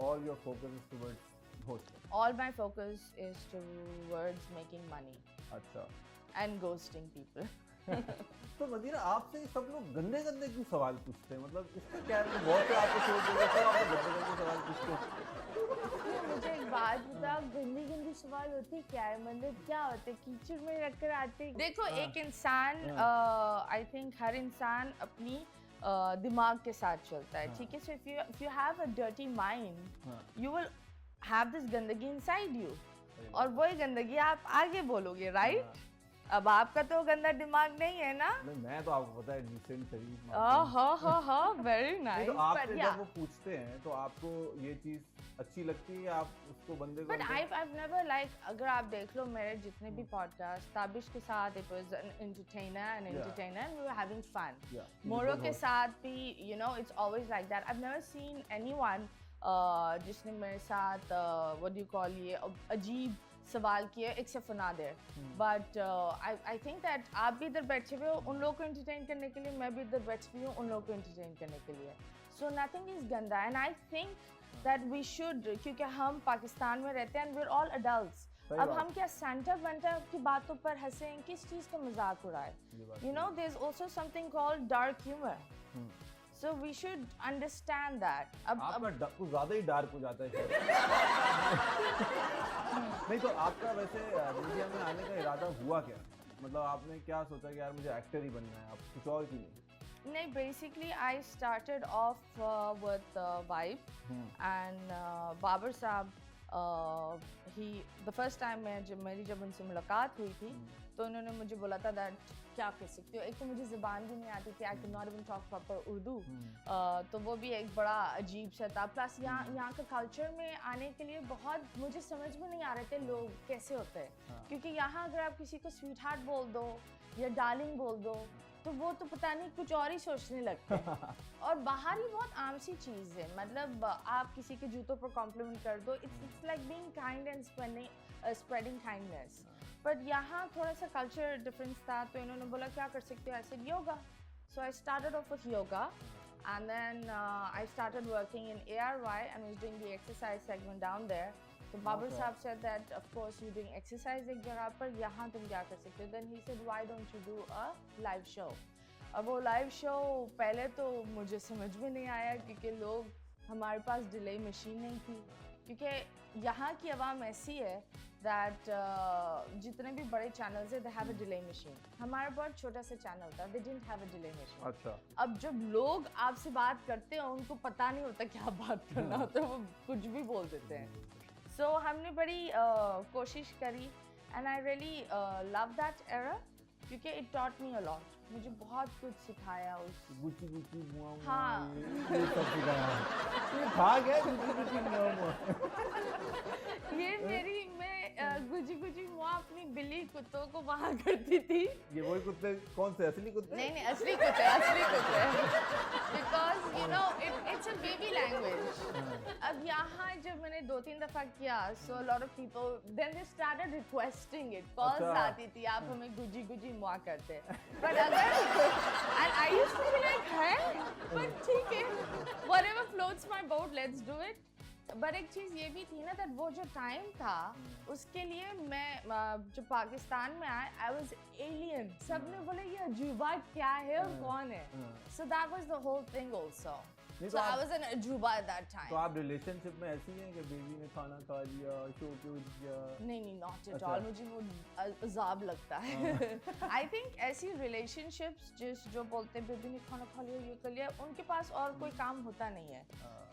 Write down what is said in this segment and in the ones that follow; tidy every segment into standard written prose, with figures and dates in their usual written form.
all your focus is towards hosting. All my focus is towards making money अच्छा। and ghosting people. तो Medina आपसे सब लोग गंदे गंदे क्यों सवाल पूछते हैं, मतलब इसका क्या है? बहुत से आपको छोड़ देंगे तो आपको गंदे गंदे सवाल पूछते हैं। मुझे एक बात बताओ, गंदी गंदी सवाल होती क्या है? मतलब क्या होते, कीचड़ में रखकर आते? देखो एक इंसान, आई थिंक हर इंसान अपनी दिमाग के साथ चलता है, ठीक है? So if you have a dirty mind, you will have this गंदगी इनसाइड यू, और वही गंदगी आप आगे बोलोगे, राइट? अब आपका तो गंदा दिमाग नहीं है ना? नहीं, मैं तो आपको पता है डिसेंट शरीफ। हाँ, वेरी नाइस। तो आपसे जब वो पूछते हैं तो आपको ये चीज अच्छी लगती है, आप उसको बंदे को? बट I've never like, अगर आप देख लो मेरे जितने भी पॉडकास्ट, ताबिश के साथ it was an entertainer and we were having fun. मोरो के साथ भी, you know, it's always like that. I've never seen anyone जिसने मेरे साथ what do you call ये अजीब सवाल किए except for Nadir. But I think that आप भी इधर बैठे हुए हो उन लोगों को एंटरटेन करने के लिए, मैं भी इधर बैठी हुई हूँ उन लोगों को एंटरटेन करने के लिए। सो नथिंग इज गंदा, and I think that we should, क्योंकि हम पाकिस्तान में रहते हैं and we are all adults. अब हम क्या सेंटर वेंटर की बातों पर हंसें, किस चीज़ का मजाक उड़ाए? You know, there is also something called dark humour, so we should understand that. आपका कुछ ज़्यादा ही डार्क हो जाता है नहीं तो आपका वैसे मीडिया में आने का इरादा हुआ क्या? मतलब आपने क्या सोचा कि यार मुझे एक्टर ही बनना है, आप कुछ और क्यों नहीं? नहीं, basically I started off with Vibe and Babar साहब, the first time जब उनसे मुलाकात हुई थी तो उन्होंने मुझे बोला था दैट क्या कर सकती हो। एक तो मुझे ज़बान भी नहीं आती थी, I could not even talk proper Urdu, तो वो भी एक बड़ा अजीब सा था। प्लस यहाँ के कल्चर में आने के लिए बहुत मुझे समझ में नहीं आ रहे थे लोग कैसे होते हैं, क्योंकि यहाँ अगर आप किसी को स्वीट हार्ट बोल दो या डार्लिंग बोल दो तो वो तो पता नहीं कुछ और ही सोचने लगते हैं। और बाहर ही बहुत आम सी चीज़ है, मतलब आप किसी के जूतों पर कॉम्प्लीमेंट कर दो, it's like being kind and spreading kindness. But यहाँ थोड़ा सा कल्चर डिफरेंस था, तो इन्होंने बोला क्या कर सकते हो? I said yoga. So I started off with yoga and then I started working in ARY and was doing the exercise segment down there. So Babar Sahab said that of course you're doing exercise एक जगह पर, यहाँ तुम क्या कर सकते हो? Then he said why don't you do a live show? अब वो लाइव शो पहले तो मुझे समझ में नहीं आया, क्योंकि लोग, हमारे पास डिले मशीन नहीं थी, क्योंकि यहाँ की आवाम ऐसी है दैट जितने भी बड़े चैनल्स है they have a delay machine. हमारा बहुत छोटा सा चैनल था, they didn't have a delay machine. अच्छा। अब जब लोग आपसे बात करते हैं उनको पता नहीं होता क्या बात करना होता है, वो कुछ भी बोल देते हैं। सो हमने बड़ी कोशिश करी and I really love that era, क्योंकि it taught me a lot, मुझे बहुत कुछ सिखाया उस गुची गुची मुआ मुआ, हाँ। ये सब सिखाया। ये था क्या गुची गुची मुआ मुआ? ये मेरी, मैं गुजी गुजी मुआ अपनी बिल्ली कुत्तों को वहाँ करती थी। ये वही कुत्ते? कौन से, असली कुत्ते? नहीं, असली कुत्ते because you know it's a baby language. अब यहाँ जब मैंने 2-3 दफा किया, so lot of people then they started requesting it, calls आती थी आप हमें गुजी गुजी मुआ करते। बट अगर and I used to be like है, बट ठीक है, whatever floats my boat, let's do it. But एक चीज़ ये भी थी ना दैट वो जो टाइम था उसके लिए मैं जब पाकिस्तान में आए आई वाज एलियन। सबने बोले ये अजूबा क्या है और कौन है, so that was the whole thing also. So I was an ajuba at that time. तो आप रिलेशनशिप में ऐसी हैं कि बेबी ने खाना खा लिया, शो पे उठ गया? नहीं, not at all. मुझे वो अजाब लगता है। I think ऐसी relationships जो बोलते हैं बेबी ने खाना खा लिया, ये कर लिया, उनके पास और कोई काम होता नहीं है।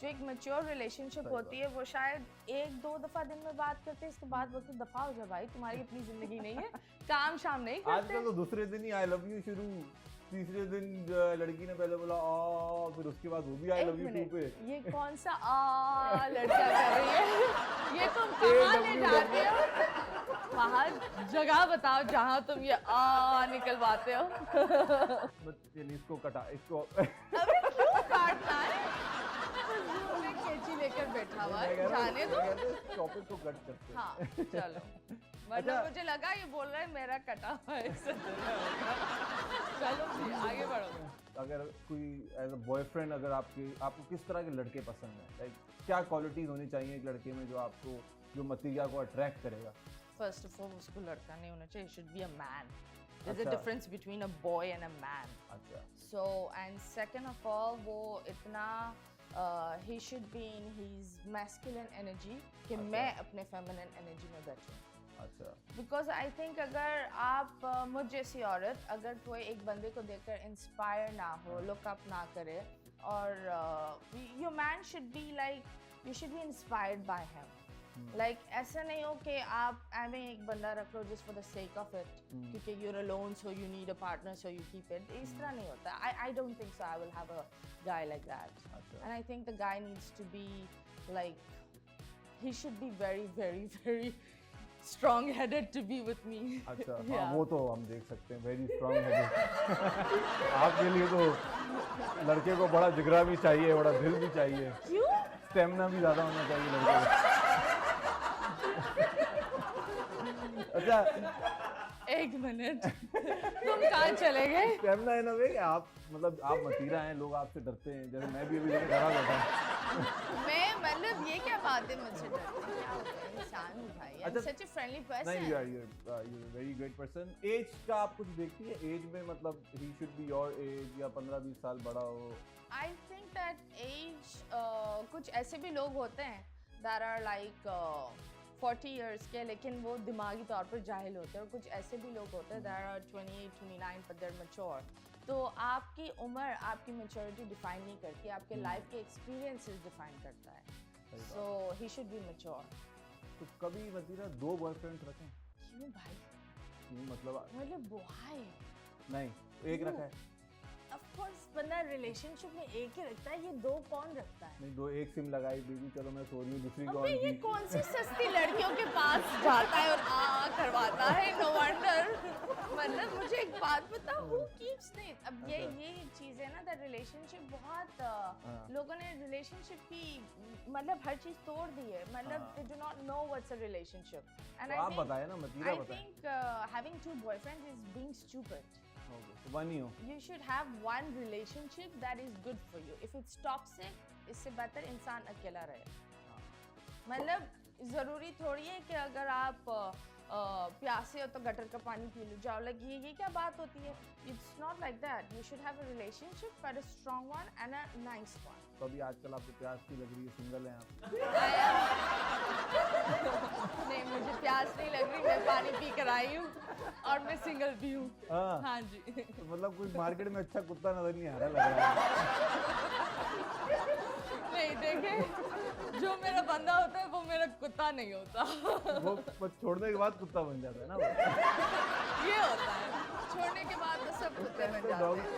जो एक mature relationship होती है वो शायद 1-2 दफा दिन में बात करते हैं, इसके बाद बोलते दफा हो जा भाई, तुम्हारी अपनी जिंदगी नहीं है, काम शाम नहीं करते। आजकल तो दूसरे दिन ही आई लव यू शुरू, तीसरे दिन लड़की ने पहले बोला आ, फिर उसके बाद वो भी आई लव यू टू पे। ये कौन सा आ लड़का कर रही है? ये तुम कहाँ ले जाते हो? वहाँ जगह बताओ जहाँ तुम ये आ निकलवाते हो। इसको कटा, इसको अबे क्यों काटना है? कैंची लेकर बैठा हुआ है, जाने दो। टॉपिक को कट करते हैं। हाँ चलो, वरना अच्छा। मुझे लगा ये बोल रहा है मेरा कटा हुआ है इससे दूर होगा। चलो जी आगे बढ़ो। अगर कोई एज अ बॉयफ्रेंड अगर आपको किस तरह के लड़के पसंद है, लाइक क्या क्वालिटीज होनी चाहिए एक लड़के में जो मतीजा को अट्रैक्ट करेगा? फर्स्ट ऑफ ऑल उसको लड़का नहीं होना चाहिए, should be a man. There's a अच्छा। difference between a boy and a man. अच्छा। So and second of all वो इतना he should be in his masculine energy कि अच्छा। मैं अपने feminine energy में बैठूं। अच्छा। Because I think अगर आप मुझ जैसी औरत अगर कोई एक बंदे को देखकर इंस्पायर ना हो, लुक अप ना करे, और your man should be like you should be inspired by him. Like ऐसा नहीं हो कि आप ऐਵੇਂ एक बंदा रख लो just for the sake of it, क्योंकि you're alone so you need a partner so you keep it. इस तरह नहीं होता. I don't think so. I will have a guy like that. अच्छा। And I think the guy needs to be like he should be very very very strong headed to be with me. अच्छा। हाँ, Yeah. वो तो हम देख सकते हैं, very strong है। आपके लिए तो लड़के को बड़ा जिगरा भी चाहिए, बड़ा दिल भी चाहिए, क्यों? स्टेमिना भी ज्यादा होना चाहिए लड़के को। अच्छा, एक मिनट तुम कहाँ चले गए? स्टेमिना इन अ वे कि आप मतीरा हैं, लोग आपसे डरते हैं, जैसे मैं भी अभी डरा बैठा हूँ। मैं मतलब ये क्या बात है मुझसे डरते? क्या होता है? इंसान हूँ भाई। I'm अच्छा। such a friendly नहीं, person. you're a very great person. Age का आप कुछ देखती है? एज में मतलब he should be your age या 15-20 साल बड़ा हो? I think that age कुछ ऐसे भी लोग होते हैं that are like 40 years के, लेकिन वो दिमागी तौर पर जाहिल होते हैं, और कुछ ऐसे भी लोग होते हैं that are 28, 29 but they're mature. तो आपकी उम्र आपकी maturity डिफाइन नहीं करती, आपके लाइफ के एक्सपीरियंसेस डिफाइन करता है. सही बात। So he should be mature. तो कभी मतीरा 2 बॉयफ्रेंड्स रखें? क्यों भाई? मतलब why? नहीं, एक रखा है। Of course बंदा रिलेशनशिप में एक ही रखता है, ये 2 कौन रखता है? नहीं, 2 एक सिम लगाई, बेबी चलो मैं सो रही हूँ, दूसरी को अबे ऑन ये की। कौन सी सस्ती लड़कियों के पास जाता है और करवाता है? No wonder. मतलब मुझे एक बात बता, who keeps it? अब ये चीज है ना, दैट रिलेशनशिप बहुत लोगों ने रिलेशनशिप की मतलब हर चीज तोड़ दी है, मतलब they do not know what's a relationship. And तो आप बताएं ना, मतीरा I बताएं। think having 2 boyfriends is being stupid. Okay, तो one ही हो। You should have one relationship that is good for you. If it's toxic, इससे बेहतर इंसान अकेला रहे। मतलब ज़रूरी थोड़ी है कि अगर आप प्यासे हो तो गटर का पानी पी लो जाओ, लगी ये क्या बात होती है? It's not like that. You should have a relationship, but a strong one and a nice one. तो अभी आजकल आपको प्यास की लग रही है, सिंगल हैं आप? नहीं, मुझे प्यास नहीं लग रही, मैं पानी पी कर आई हूँ और मैं सिंगल भी हूँ। हाँ। हाँ जी। तो मतलब कोई मार्केट में अच्छा कुत्ता नजर नहीं आ रहा, लग रहा है। नहीं देखे, जो मेरा बंदा होता है वो मेरा कुत्ता नहीं होता। वो बस छोड़ने के बाद कुत्ता बन जाता है ना वो। ये होता है, छोड़ने के बाद तो सब कुत्ते बन जाते हैं।